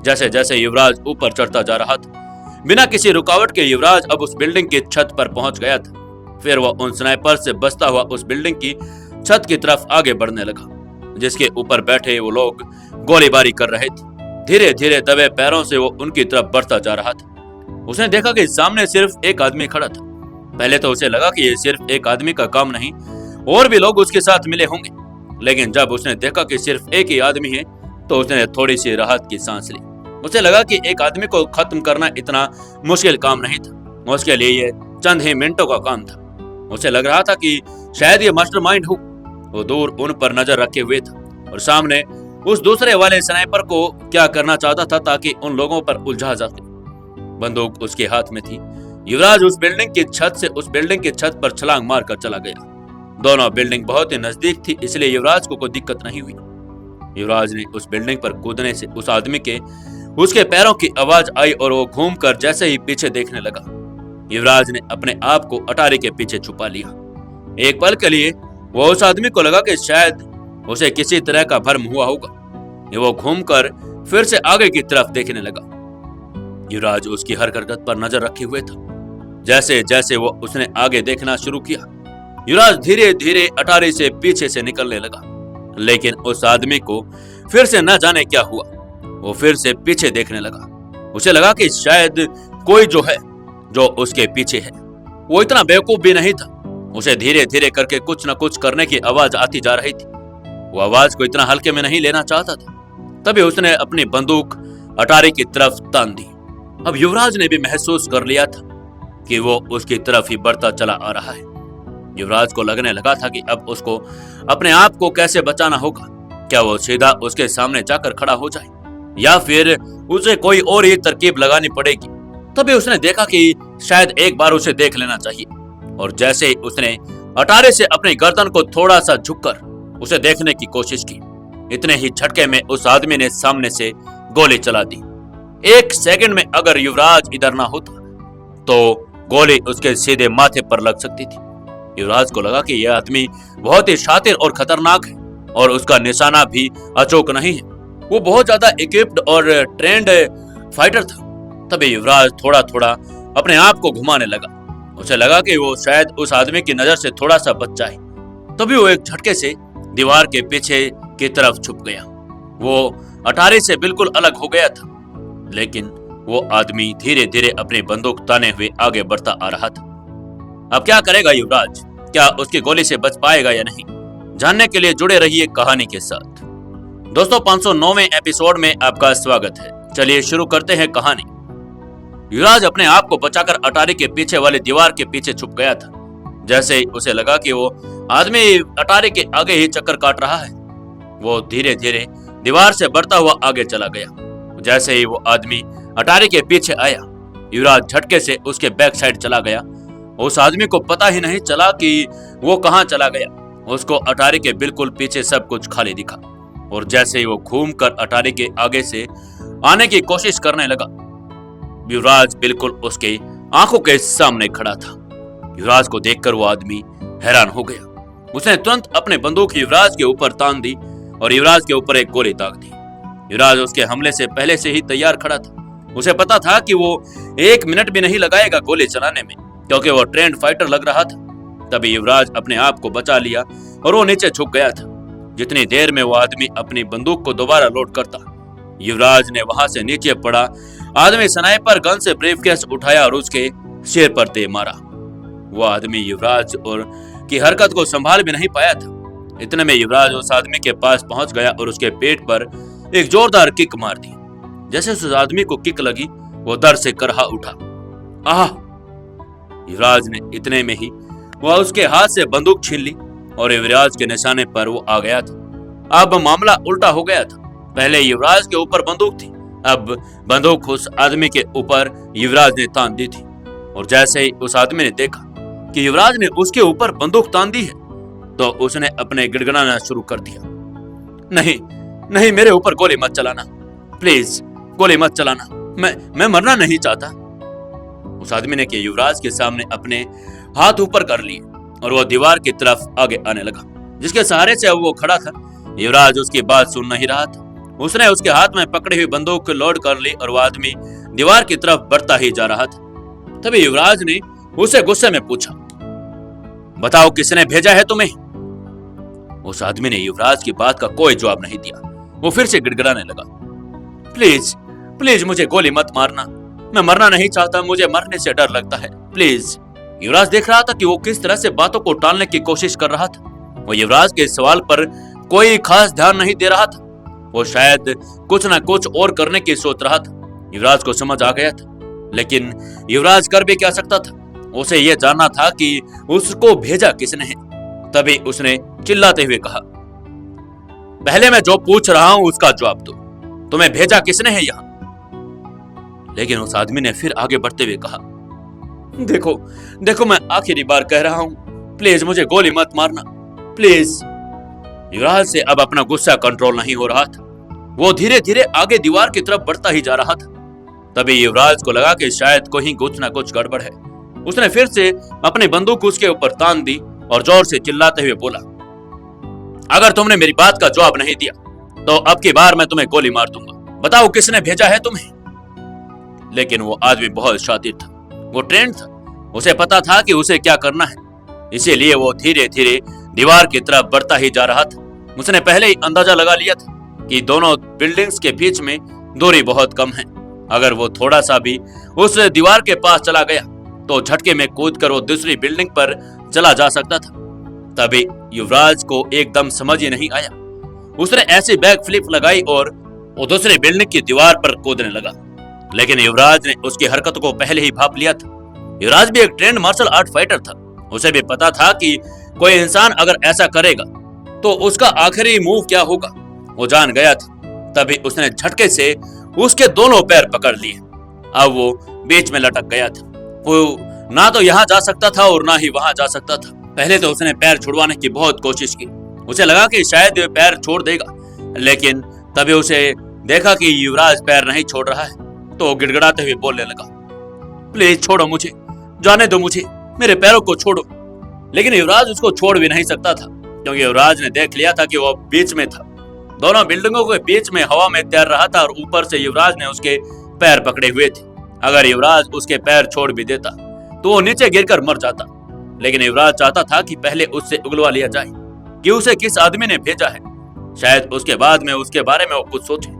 Speaker 1: जैसे जैसे युवराज ऊपर चढ़ता जा रहा था, बिना किसी रुकावट के युवराज अब उस बिल्डिंग की छत पर पहुंच गया था। फिर वह उन स्नाइपर से बचता हुआ उस बिल्डिंग की छत की तरफ आगे बढ़ने लगा, जिसके ऊपर बैठे वो लोग गोलीबारी कर रहे थे। धीरे धीरे दबे पैरों से वो उनकी तरफ बढ़ता जा रहा था। उसने देखा कि सामने सिर्फ एक आदमी खड़ा था। पहले तो उसे लगा कि ये सिर्फ एक आदमी का काम नहीं, और भी लोग उसके साथ मिले होंगे। लेकिन जब उसने देखा कि सिर्फ एक ही आदमी है, तो उसने थोड़ी सी राहत की सांस ली। उसे लगा कि एक आदमी को खत्म करना इतना मुश्किल काम नहीं था। उसके लिए ये चंद ही मिनटों का काम था। उसे लग रहा था कि शायद ये मास्टरमाइंड हो। वो दूर उन पर नजर रखे हुए था और सामने उस दूसरे वाले स्नाइपर को क्या करना चाहता था ताकि उन लोगों पर उलझा जा सके। बंदूक उसके हाथ में थी। युवराज उस बिल्डिंग की छत से उस बिल्डिंग की छत पर छलांग मारकर चला गया। दोनों बिल्डिंग बहुत ही नजदीक थी, इसलिए युवराज को कोई दिक्कत नहीं हुई। युवराज ने उस बिल्डिंग पर कूदने से उस आदमी के उसके पैरों की आवाज आई और वो घूमकर जैसे ही पीछे देखने लगा, युवराज ने अपने आप को अटारी के पीछे छुपा लिया। एक पल के लिए वो उस आदमी को लगा कि शायद उसे किसी तरह का भ्रम हुआ होगा। वो घूमकर फिर से आगे की तरफ देखने लगा। युवराज उसकी हर हरकत पर नजर रखे हुए था। जैसे जैसे वो उसने आगे देखना शुरू किया, युवराज धीरे धीरे अटारी से पीछे से निकलने लगा। लेकिन उस आदमी को फिर से न जाने क्या हुआ, वो फिर से पीछे देखने लगा। उसे लगा कि शायद कोई जो है जो उसके पीछे है। वो इतना बेवकूफ भी नहीं था। उसे धीरे धीरे करके कुछ न कुछ करने की आवाज आती जा रही थी। वो आवाज को इतना हल्के में नहीं लेना चाहता था। तभी उसने अपनी बंदूक अटारी की तरफ तान दी। अब युवराज ने भी महसूस कर लिया था कि वो उसकी तरफ ही बढ़ता चला आ रहा है। युवराज को लगने लगा था कि अब उसको अपने आप को कैसे बचाना होगा। क्या वो सीधा उसके सामने जाकर खड़ा हो जाए या फिर उसे कोई और ही तरकीब लगानी पड़ेगी। तभी उसने देखा कि शायद एक बार उसे देख लेना चाहिए, और जैसे ही उसने अटारे से अपनी गर्दन को थोड़ा सा झुककर उसे देखने की कोशिश की, इतने ही झटके में उस आदमी ने सामने से गोली चला दी। एक सेकंड में अगर युवराज इधर ना होता तो गोली उसके सीधे माथे पर लग सकती थी। युवराज को लगा कि यह आदमी बहुत ही शातिर और खतरनाक है और उसका निशाना भी अचूक नहीं है। वो बहुत ज्यादा इक्विप्ड और ट्रेंड फाइटर था। तभी युवराज थोड़ा थोड़ा अपने आप को घुमाने लगा। उसे लगा कि वो शायद उस आदमी की नजर से थोड़ा सा बच जाए। तभी वो एक झटके से दीवार के पीछे की तरफ छुप गया। वो अटारी से बिल्कुल अलग हो गया था, लेकिन वो आदमी धीरे धीरे अपनी बंदूक ताने हुए आगे बढ़ता आ रहा था। अब क्या करेगा युवराज? क्या उसकी गोली से बच पाएगा या नहीं? जानने के लिए जुड़े रहिए कहानी के साथ। दोस्तों, 509वें एपिसोड में आपका स्वागत है। चलिए शुरू करते हैं कहानी। युवराज अपने आप को बचाकर अटारी के पीछे वाली दीवार के पीछे छुप गया था। जैसे ही उसे लगा कि वो आदमी अटारी के आगे ही चक्कर काट रहा है, वो धीरे धीरे दीवार से बढ़ता हुआ आगे चला गया। जैसे ही वो आदमी अटारी के पीछे आया, युवराज झटके से उसके बैक साइड चला गया। उस आदमी को पता ही नहीं चला कि वो कहां चला गया। उसको अटारी के बिल्कुल पीछे सब कुछ खाली दिखा, और जैसे ही वो घूमकर अटारी के आगे से आने की कोशिश करने लगा, युवराज बिल्कुल उसके आंखों के सामने खड़ा था। युवराज को देखकर वो आदमी हैरान हो गया। उसने तुरंत अपने बंदूक युवराज के ऊपर तान दी और युवराज के ऊपर एक गोली दाग दी। युवराज उसके हमले से पहले से ही तैयार खड़ा था। उसे पता था कि वो 1 मिनट भी नहीं लगाएगा गोली चलाने में, क्योंकि वो ट्रेंड फाइटर लग रहा था। तभी युवराज अपने आप को बचा लिया और वो नीचे झुक गया था। जितनी देर में वो आदमी अपनी बंदूक को दोबारा लोड करता, युवराज ने वहां से नीचे पड़ा आदमी स्नाइपर गन से ब्रीफकेस उठाया और उसके सिर पर दे मारा। वो आदमी युवराज और की हरकत को संभाल भी नहीं पाया था। इतने में युवराज उस आदमी के पास पहुंच गया और उसके पेट पर एक जोरदार किक मार दी। जैसे उस आदमी को किक लगी, वो दर्द से करहा उठा। आह! युवराज ने इतने में ही वह उसके हाथ से बंदूक छीन ली और युवराज के निशाने पर वो आ गया था। अब मामला उल्टा हो गया था। पहले युवराज के ऊपर बंदूक थी, अब बंदूक उस आदमी के ऊपर युवराज ने तान दी थी। और जैसे ही उस आदमी ने देखा कि युवराज ने उसके ऊपर बंदूक तान दी है, तो उसने अपने गिड़गिड़ाना शुरू कर दिया। नहीं नहीं, मेरे ऊपर गोली मत चलाना, प्लीज गोली मत चलाना, मैं मरना नहीं चाहता। उस आदमी ने कि युवराज के सामने अपने हाथ ऊपर कर लिए और वो दीवार की तरफ आगे आने लगा, जिसके सहारे से अब वो खड़ा था। युवराज उसकी बात सुन नहीं रहा था। उसने उसके हाथ में पकड़ी हुई बंदूक लोड कर ली और वो आदमी दीवार की तरफ बढ़ता ही जा रहा था। तभी युवराज ने उसे गुस्से में पूछा, बताओ किसने भेजा है तुम्हें? उस आदमी ने युवराज की बात का कोई जवाब नहीं दिया। वो फिर से गिड़गिड़ाने लगा, प्लीज प्लीज मुझे गोली मत मारना, मैं मरना नहीं चाहता, मुझे मरने से डर लगता है, प्लीज। युवराज देख रहा था कि वो किस तरह से बातों को टालने की कोशिश कर रहा था। वो युवराज के सवाल पर कोई खास ध्यान नहीं दे रहा था। वो शायद कुछ ना कुछ और करने की सोच रहा था। युवराज को समझ आ गया था, लेकिन युवराज कर भी क्या सकता था? उसे यह जानना था कि उसको भेजा किसने है। तभी उसने चिल्लाते हुए कहा, पहले मैं जो पूछ रहा हूं उसका जवाब दो। तुम्हें भेजा किसने है यहाँ? लेकिन उस आदमी ने फिर आगे बढ़ते हुए कहा, देखो देखो, मैं आखिरी बार कह रहा हूं, प्लीज मुझे गोली मत मारना, प्लीज। युवराज से अब अपना गुस्सा कंट्रोल नहीं हो रहा था। वो धीरे धीरे आगे दीवार की तरफ बढ़ता ही जा रहा था। तभी युवराज को लगा कि शायद कोई कुछ ना कुछ गड़बड़ है। उसने फिर से अपनी बंदूक उसके ऊपर तान दी और जोर से चिल्लाते हुए बोला, अगर तुमने मेरी बात का जवाब नहीं दिया तो अब की बार मैं तुम्हें गोली मार दूंगा। बताओ किसने भेजा है तुम्हें? लेकिन वो आदमी बहुत शातिर था, वो ट्रेंड था, उसे पता था कि उसे क्या करना है, इसीलिए वो धीरे धीरे दीवार की तरफ बढ़ता ही जा रहा था। उसने पहले ही अंदाजा लगा लिया था कि दोनों बिल्डिंग्स के बीच में दूरी बहुत कम है। अगर वो थोड़ा सा भी उस दीवार के पास चला गया तो झटके में कूदकर वो दूसरी बिल्डिंग पर चला जा सकता था। तभी युवराज को एकदम समझ ही नहीं आया। उसने ऐसी बैक फ्लिप लगाई और वो दूसरी बिल्डिंग की दीवार पर कूदने लगा। लेकिन युवराज ने उसकी हरकत को पहले ही भांप लिया था। युवराज भी एक ट्रेंड मार्शल आर्ट फाइटर था। उसे भी पता था कि कोई इंसान अगर ऐसा करेगा तो उसका आखिरी मूव क्या होगा, वो जान गया था। तभी उसने झटके से उसके दोनों पैर पकड़ लिए। अब वो बीच में लटक गया था। वो ना तो यहाँ जा सकता था और ना ही वहां जा सकता था। पहले तो उसने पैर छुड़वाने की बहुत कोशिश की। उसे लगा कि शायद वे पैर छोड़ देगा, लेकिन तभी उसे देखा कि युवराज पैर नहीं छोड़ रहा है, तो गिड़गिड़ाते हुए बोलने लगा, प्लीज छोड़ो मुझे, जाने दो मुझे, मेरे पैरों को छोड़ो। लेकिन युवराज उसको छोड़ भी नहीं सकता था, क्योंकि युवराज ने देख लिया था कि वो बीच में था। दोनों बिल्डिंगों के बीच में हवा में तैर रहा था और ऊपर से युवराज ने उसके पैर पकड़े हुए थे। अगर युवराज उसके पैर छोड़ भी देता तो वो नीचे गिरकर मर जाता। लेकिन युवराज चाहता था कि पहले उससे उगलवा लिया जाए कि उसे किस आदमी ने भेजा है, शायद उसके बाद में उसके बारे में वो कुछ सोचे।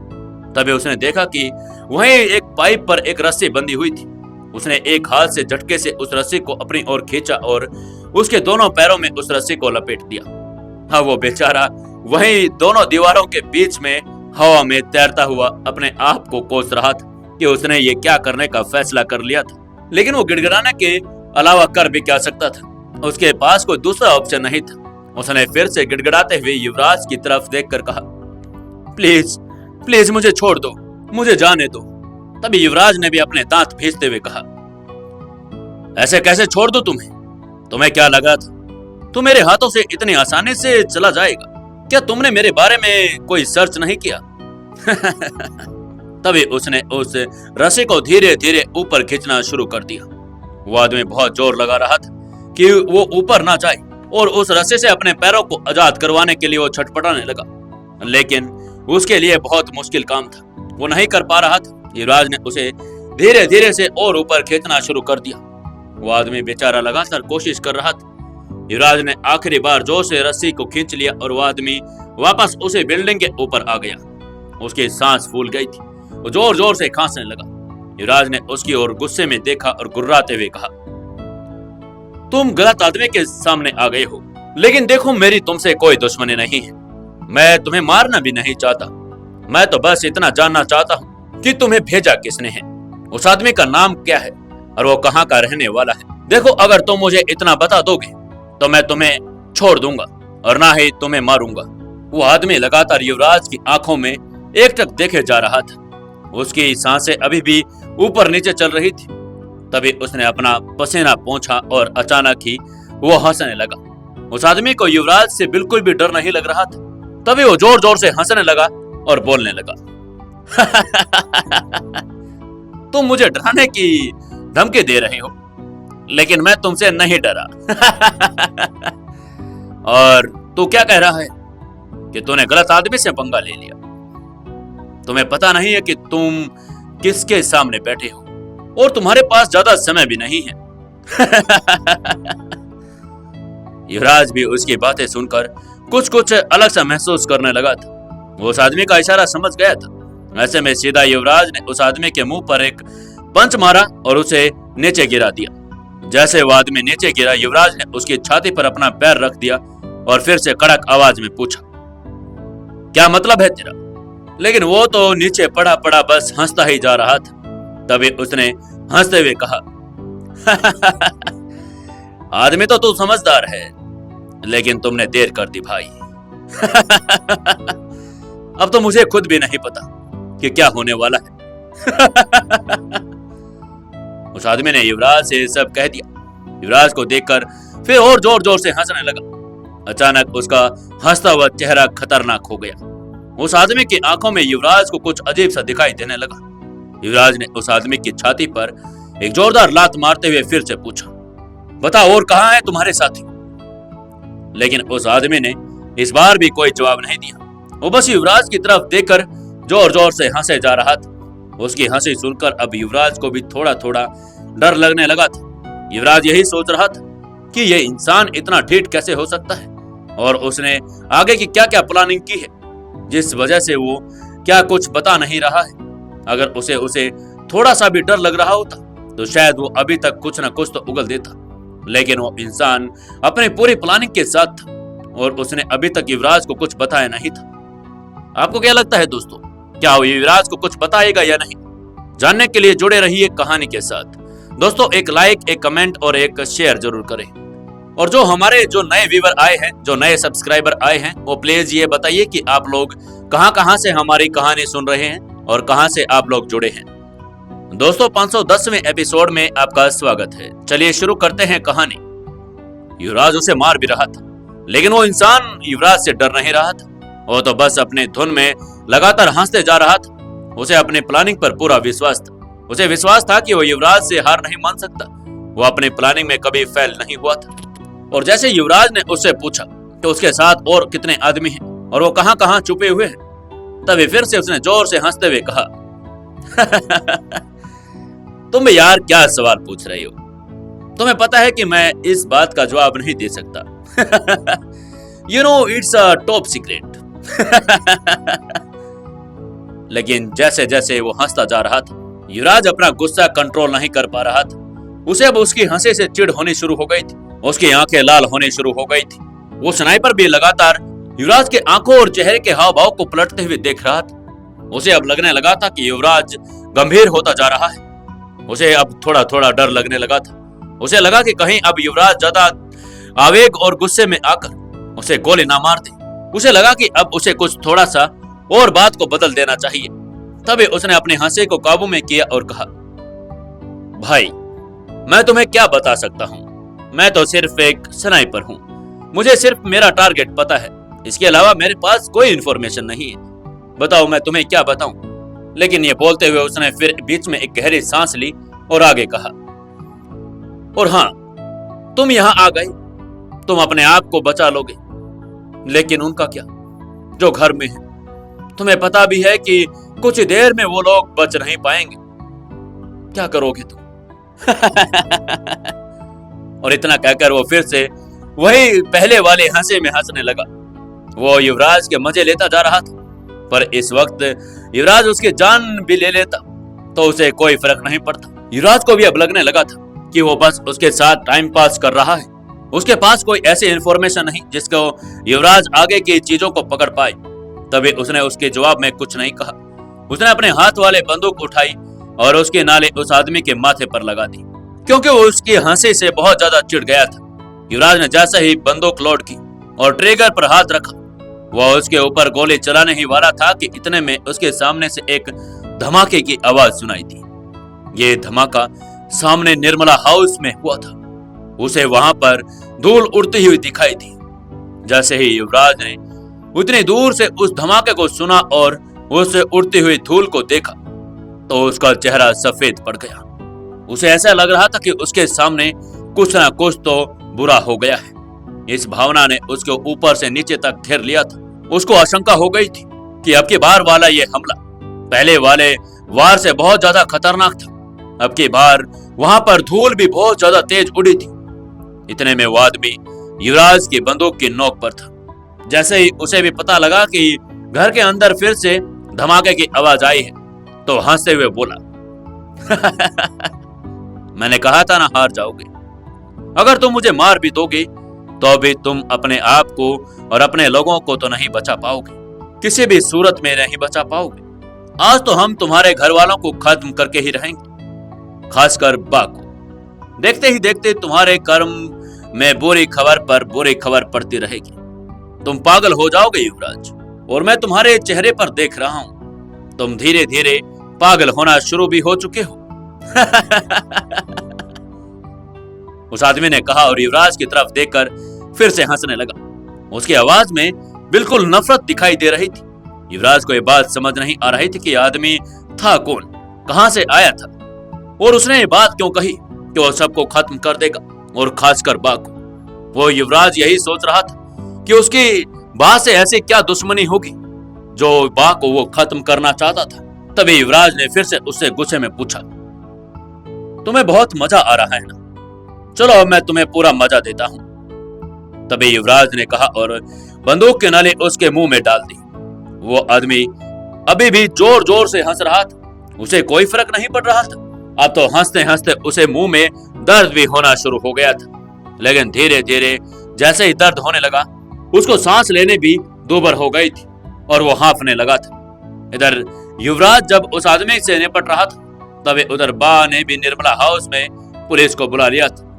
Speaker 1: तभी उसने देखा कि वहीं एक पाइप पर एक रस्सी बंधी हुई थी। उसने एक हाथ से झटके से उस रस्सी को अपनी ओर खींचा और उसके दोनों पैरों में उस रस्सी को लपेट दिया। हाँ, वो बेचारा वहीं दोनों दीवारों के बीच में हवा में तैरता हुआ अपने आप को कोस रहा था कि उसने ये क्या करने का फैसला कर लिया था। लेकिन वो गिड़गिड़ाने के अलावा कर भी क्या सकता था, उसके पास कोई दूसरा ऑप्शन नहीं था। उसने फिर से गिड़गिड़ाते हुए युवराज की तरफ देखकर कहा, प्लीज प्लीज मुझे छोड़ दो, मुझे जाने दो। तभी युवराज ने भी अपने दांत भींचते हुए कहा, ऐसे कैसे छोड़ दो तुम्हें? तुम्हें क्या लगा था तू मेरे हाथों से इतनी आसानी से चला जाएगा? क्या तुमने मेरे बारे में कोई सर्च नहीं किया? तभी उसने उस रस्सी को धीरे धीरे ऊपर खींचना शुरू कर दिया। वो आदमी बहुत जोर लगा रहा था कि वो ऊपर ना जाए और उस रस्सी से अपने पैरों को आजाद करवाने के लिए वो छटपटाने लगा, लेकिन उसके लिए बहुत मुश्किल काम था, वो नहीं कर पा रहा था। युवराज ने उसे धीरे धीरे से और ऊपर खींचना शुरू कर दिया। वो आदमी बेचारा लगातार कोशिश कर रहा था। युवराज ने आखिरी बार जोर से रस्सी को खींच लिया और वो आदमी वापस उसी बिल्डिंग के ऊपर आ गया। उसकी सांस फूल गई थी, वो जोर जोर से खांसने लगा। युवराज ने उसकी ओर गुस्से में देखा और गुर्राते हुए कहा, तुम गलत आदमी के सामने आ गए हो, लेकिन देखो मेरी तुमसे कोई दुश्मनी नहीं है। मैं तुम्हें मारना भी नहीं चाहता, मैं तो बस इतना जानना चाहता हूँ कि तुम्हें भेजा किसने है, उस आदमी का नाम क्या है और वो कहाँ का रहने वाला है। देखो, अगर तुम मुझे इतना बता दोगे तो मैं तुम्हें छोड़ दूंगा और ना ही तुम्हें मारूंगा। वो आदमी लगातार युवराज की आंखों में एकटक देखे जा रहा था। उसकी सांसें अभी भी ऊपर नीचे चल रही थी। तभी उसने अपना पसीना पोंछा और अचानक ही वो हंसने लगा। उस आदमी को युवराज से बिल्कुल भी डर नहीं लग रहा था। तभी वो जोर जोर से हंसने लगा और बोलने लगा, तुम मुझे डराने की धमकी दे रहे हो, लेकिन मैं तुमसे नहीं डरा। और तू क्या कह रहा है कि तूने गलत आदमी से पंगा ले लिया? तुम्हें पता नहीं है कि तुम किसके सामने बैठे हो और तुम्हारे पास ज्यादा समय भी नहीं है। युवराज भी उसकी बातें सुनकर कुछ कुछ अलग सा महसूस करने लगा था। वो उस आदमी का इशारा समझ गया था। ऐसे में सीधा युवराज ने उस आदमी के मुंह पर एक पंच मारा और उसे नीचे गिरा दिया। जैसे वो आदमी नीचे गिरा, युवराज ने उसकी छाती पर अपना पैर रख दिया और फिर से कड़क आवाज में पूछा, क्या मतलब है तेरा? लेकिन वो तो नीचे पड़ा पड़ा बस हंसता ही जा रहा था। तभी उसने हंसते हुए कहा, आदमी तो तू समझदार है, लेकिन तुमने देर कर दी भाई। अब तो मुझे खुद भी नहीं पता कि क्या होने वाला है। उस आदमी ने युवराज से सब कह दिया। युवराज को देखकर फिर और जोर जोर से हंसने लगा। अचानक उसका हंसता हुआ चेहरा खतरनाक हो गया। उस आदमी की आंखों में युवराज को कुछ अजीब सा दिखाई देने लगा। युवराज ने उस आदमी की छाती पर एक जोरदार लात मारते हुए फिर से पूछा, बता और कहां है तुम्हारे साथी? लेकिन उस आदमी ने इस बार भी कोई जवाब नहीं दिया। वो बस युवराज की तरफ देखकर जोर जोर से हंसे जा रहा था। उसकी हंसी सुनकर अब युवराज को भी थोड़ा थोड़ा डर लगने लगा था। युवराज यही सोच रहा था कि यह इंसान इतना ढीठ कैसे हो सकता है और उसने आगे की क्या क्या प्लानिंग की है, जिस वजह से वो क्या कुछ बता नहीं रहा है। अगर उसे थोड़ा सा भी डर लग रहा होता तो शायद वो अभी तक कुछ न कुछ तो उगल देता, लेकिन वो इंसान अपनी पूरी प्लानिंग के साथ था और उसने अभी तक युवराज को कुछ बताया नहीं था। आपको क्या लगता है दोस्तों, क्या वो युवराज को कुछ बताएगा या नहीं? जानने के लिए जुड़े रहिए कहानी के साथ। दोस्तों, एक लाइक, एक कमेंट और एक शेयर जरूर करें। और जो हमारे नए व्यूअर आए हैं, जो नए सब्सक्राइबर आए हैं, वो प्लीज ये बताइए कि आप लोग कहां से हमारी कहानी सुन रहे हैं और कहां से आप लोग जुड़े हैं। दोस्तों, 510वें एपिसोड में आपका स्वागत है। चलिए शुरू करते हैं कहानी। युवराज उसे मार भी रहा था, लेकिन वो इंसान युवराज से डर नहीं रहा था। वो तो बस अपने धुन में लगातार हंसते जा रहा था। उसे अपने प्लानिंग पर पूरा विश्वास था। उसे विश्वास था कि वो युवराज से हार नहीं मान सकता। वो अपनी प्लानिंग में कभी फेल नहीं हुआ था। और जैसे युवराज ने उससे पूछा कि उसके साथ और कितने आदमी हैं और वो कहां छुपे हुए हैं, तभी फिर से उसने जोर से हंसते हुए कहा, तुम यार क्या सवाल पूछ रहे हो? तुम्हें पता है कि मैं इस बात का जवाब नहीं दे सकता। You know it's a top secret. लेकिन जैसे जैसे वो हंसता जा रहा था, युवराज अपना गुस्सा कंट्रोल नहीं कर पा रहा था। उसे अब उसकी हंसी से चिढ़ होनी शुरू हो गई थी। उसकी आंखें लाल होने शुरू हो गई थी। वो स्नाइपर भी लगातार युवराज के आंखों और चेहरे के हाव भाव को पलटते हुए देख रहा था। उसे अब लगने लगा था कि युवराज गंभीर होता जा रहा है। उसे अब थोड़ा थोड़ा डर लगने लगा था। उसे लगा कि कहीं अब युवराज ज्यादा आवेग और गुस्से में आकर उसे गोली ना मार दे। उसे लगा कि अब उसे कुछ थोड़ा सा और बात को बदल देना चाहिए। तभी उसने अपनी हंसी को काबू में किया और कहा, भाई मैं तुम्हें क्या बता सकता हूँ, मैं तो सिर्फ एक स्नाइपर हूँ। मुझे सिर्फ मेरा टारगेट पता है, इसके अलावा मेरे पास कोई इंफॉर्मेशन नहीं है। बताओ मैं तुम्हें क्या बताऊं? लेकिन ये बोलते हुए उसने फिर बीच में एक गहरी सांस ली और आगे कहा, और हाँ, तुम यहाँ आ गए, तुम अपने आप को बचा लोगे, लेकिन उनका क्या जो घर में है? तुम्हें पता भी है कि कुछ देर में वो लोग बच नहीं पाएंगे। क्या करोगे तुम? और इतना कहकर वो फिर से वही पहले वाले हंसे में हंसने लगा। वो युवराज के मजे लेता जा रहा था, पर इस वक्त युवराज उसकी जान भी ले लेता तो उसे कोई फर्क नहीं पड़ता। युवराज को भी अब लगने लगा था कि वो बस उसके साथ टाइम पास कर रहा है। उसके पास कोई ऐसी इंफॉर्मेशन नहीं जिसको युवराज आगे की चीजों को पकड़ पाए। तभी उसने उसके जवाब में कुछ नहीं कहा। उसने अपने हाथ वाले बंदूक उठाई और उसकी नाले उस आदमी के माथे पर लगा दी, क्योंकि वो उसकी हंसी से बहुत ज्यादा चिढ़ गया था। युवराज ने जैसे ही बंदूक लोड की और ट्रिगर पर हाथ रखा, वह उसके ऊपर गोली चलाने ही वाला था कि इतने में उसके सामने से एक धमाके की आवाज सुनाई दी। ये धमाका सामने निर्मला हाउस में हुआ था। उसे वहां पर धूल उड़ती हुई दिखाई दी। जैसे ही युवराज ने उतनी दूर से उस धमाके को सुना और उस उड़ती हुई धूल को देखा तो उसका चेहरा सफेद पड़ गया। उसे ऐसा लग रहा था कि उसके सामने कुछ ना कुछ तो बुरा हो गया है। इस भावना ने उसके ऊपर से नीचे तक घेर लिया था। उसको आशंका हो गई थी कि अब की बार वाला ये हमला पहले वाले वार से बहुत ज्यादा खतरनाक था। अब की बार वहां पर धूल भी बहुत ज्यादा तेज उड़ी थी। इतने में वो आदमी युवराज की बंदूक की नोक पर था। जैसे ही उसे भी पता लगा कि घर के अंदर फिर से धमाके की आवाज आई है तो हंसते हुए बोला, मैंने कहा था ना हार जाओगे। अगर तुम मुझे मार भी दोगे तो भी तुम अपने आप को और अपने लोगों को तो नहीं बचा पाओगे, किसी भी सूरत में नहीं बचा पाओगे। आज तो हम तुम्हारे घर वालों को खत्म करके ही रहेंगे, खासकर बा को। देखते ही देखते तुम्हारे कर्म में बुरी खबर पर बुरी खबर पड़ती रहेगी। तुम पागल हो जाओगे युवराज। और मैं तुम्हारे चेहरे पर देख रहा हूं, तुम धीरे धीरे पागल होना शुरू भी हो चुके हो। उस आदमी ने कहा और युवराज की तरफ देखकर फिर से हंसने लगा। उसकी आवाज में बिल्कुल नफरत दिखाई दे रही थी। युवराज को यह बात समझ नहीं आ रही थी कि आदमी था कौन, कहां से आया था, और उसने ये बात क्यों कही कि वो सबको खत्म कर देगा, और खासकर बा को। वो युवराज यही सोच रहा था कि उसकी बा से ऐसी क्या दुश्मनी होगी जो बा को वो खत्म करना चाहता था। तभी युवराज ने फिर से उससे गुस्से में पूछा, तुम्हें बहुत मजा आ रहा है ना? चलो अब मैं तुम्हें पूरा मजा देता हूं। तभी युवराज ने कहा और बंदूक की नली उसके मुंह में डाल दी। वो आदमी अभी भी जोर जोर से हंस रहा था। उसे कोई फर्क नहीं पड़ रहा था। अब तो हंसते हंसते उसे मुंह में दर्द भी होना शुरू हो गया था। लेकिन धीरे धीरे जैसे ही दर्द होने लगा, उसको सांस लेने भी दूभर हो गई थी और वो हांफने लगा था। इधर युवराज जब उस आदमी से निपट रहा था, तभी उधर बा ने भी निर्मला हाउस में पुलिस को बुला लिया था।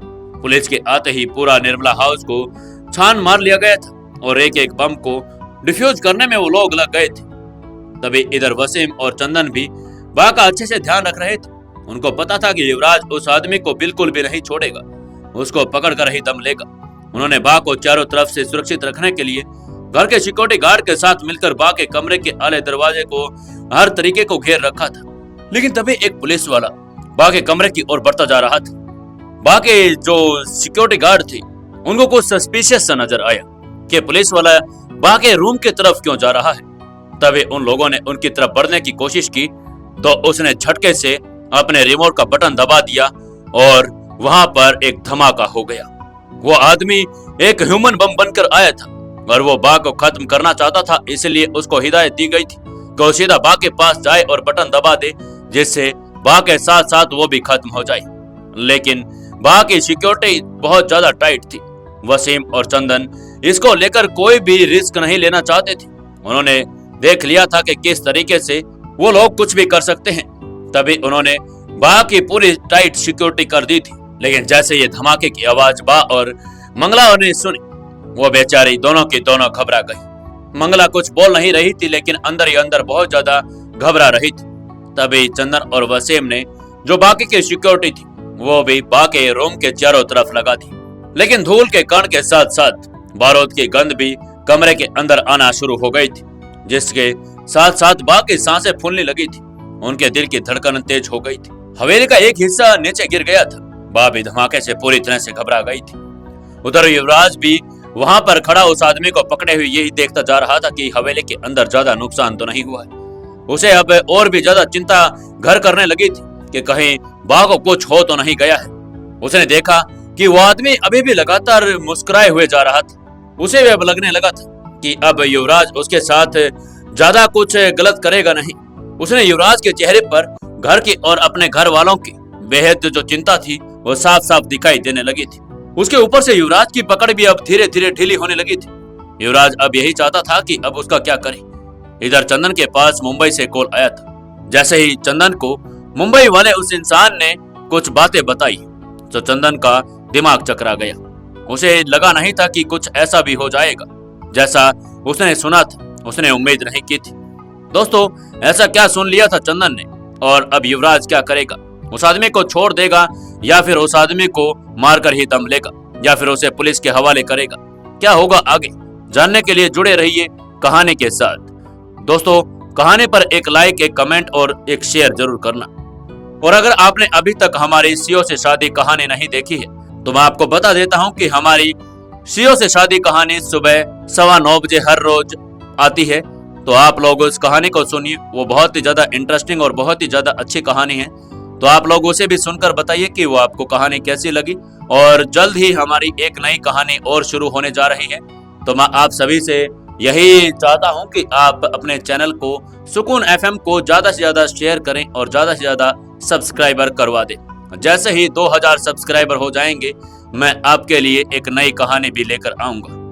Speaker 1: पुलिस के आते ही पूरा निर्मला हाउस को छान मार लिया गया था और एक एक बम को डिफ्यूज करने में वो लोग लग गए थे। तभी इधर वसीम और चंदन भी बा का अच्छे से ध्यान रख रहे थे। उनको पता था कि युवराज उस आदमी को बिल्कुल भी नहीं छोड़ेगा, उसको पकड़ कर ही दम लेगा। उन्होंने बा को चारों तरफ से सुरक्षित रखने के लिए घर के सिक्योरिटी गार्ड के साथ मिलकर बा के कमरे के आले दरवाजे को हर तरीके को घेर रखा था। लेकिन तभी एक पुलिस वाला बा के कमरे की ओर बढ़ता जा रहा था। बा के जो सिक्योरिटी गार्ड थे उनको कुछ सस्पिशियस सा नजर आया कि पुलिस वाला बा के रूम की तरफ क्यों जा रहा है। तभी उन लोगों ने उनकी तरफ बढ़ने की कोशिश की तो उसने झटके से अपने रिमोट का बटन दबा दिया और वहां पर एक धमाका हो गया। वो आदमी एक ह्यूमन बम बनकर आया था और वो बा को खत्म करना चाहता था, इसलिए उसको हिदायत दी गई थी कि वो सीधा बा के पास जाए और बटन दबा दे, जिससे बा के साथ साथ वो भी खत्म हो जाए। लेकिन बा की सिक्योरिटी बहुत ज्यादा टाइट थी। वसीम और चंदन इसको लेकर कोई भी रिस्क नहीं लेना चाहते थे। उन्होंने देख लिया था कि किस तरीके से वो लोग कुछ भी कर सकते हैं। तभी उन्होंने बा की पूरी टाइट सिक्योरिटी कर दी थी। लेकिन जैसे ये धमाके की आवाज बा और मंगला ने सुनी, वो बेचारी दोनों की दोनों घबरा गई। मंगला कुछ बोल नहीं रही थी, लेकिन अंदर ही अंदर बहुत ज्यादा घबरा रही थी। तभी चंदन और वसीम ने जो बाकी की सिक्योरिटी थी वो भी बा के रूम के चारों तरफ लगा दी। लेकिन धूल के कण के साथ साथ बारूद की गंध भी कमरे के अंदर आना शुरू हो गई थी, जिसके साथ साथ बा की सांसें फूलने लगी थी। उनके दिल की धड़कन तेज हो गई थी। हवेली का एक हिस्सा नीचे गिर गया था। बा भी धमाके से पूरी तरह से घबरा गई थी। उधर युवराज भी वहां पर खड़ा उस आदमी को पकड़े हुए यही देखता जा रहा था कि हवेली के अंदर ज्यादा नुकसान तो नहीं हुआ है। उसे अब और भी ज्यादा चिंता घर करने लगी थी कि कहीं बा को कुछ हो तो नहीं गया है। उसने देखा कि वो आदमी अभी भी लगातार मुस्कुराए हुए जा रहा था। उसे भी अब लगने लगा था कि अब युवराज उसके साथ ज्यादा कुछ गलत करेगा नहीं। उसने युवराज के चेहरे पर घर की और अपने घर वालों की बेहद जो चिंता थी वो साफ साफ दिखाई देने लगी थी। उसके ऊपर से युवराज की पकड़ भी अब धीरे धीरे ढीली होने लगी थी। युवराज अब यही चाहता था कि अब उसका क्या करे। इधर चंदन के पास मुंबई से कॉल आया था। जैसे ही चंदन को मुंबई वाले उस इंसान ने कुछ बातें बताई तो चंदन का दिमाग चकरा गया। उसे लगा नहीं था कि कुछ ऐसा भी हो जाएगा जैसा उसने सुना था। उसने उम्मीद नहीं की थी। दोस्तों, ऐसा क्या सुन लिया था चंदन ने, और अब युवराज क्या करेगा? उस आदमी को छोड़ देगा या फिर उस आदमी को मारकर ही दम लेगा या फिर उसे पुलिस के हवाले करेगा? क्या होगा आगे, जानने के लिए जुड़े रहिए कहानी के साथ। दोस्तों, कहानी पर एक लाइक, एक कमेंट और एक शेयर जरूर करना। और अगर आपने अभी तक हमारी सीओ से शादी कहानी नहीं देखी है तो मैं आपको बता देता हूं कि हमारी सीओ से शादी कहानी सुबह 9:15 बजे हर रोज आती है। तो आप लोग उस कहानी को सुनिए, वो बहुत ही ज्यादा इंटरेस्टिंग और बहुत ही ज्यादा अच्छी कहानी है। तो आप लोग उसे भी सुनकर बताइए कि वो आपको कहानी कैसी लगी। और जल्द ही हमारी एक नई कहानी और शुरू होने जा रही है। तो मैं आप सभी से यही चाहता हूं कि आप अपने चैनल को सुकून एफएम को ज्यादा से ज्यादा शेयर करें और ज्यादा से ज्यादा सब्सक्राइबर करवा दें। जैसे ही 2000 सब्सक्राइबर हो जाएंगे मैं आपके लिए एक नई कहानी भी लेकर आऊंगा।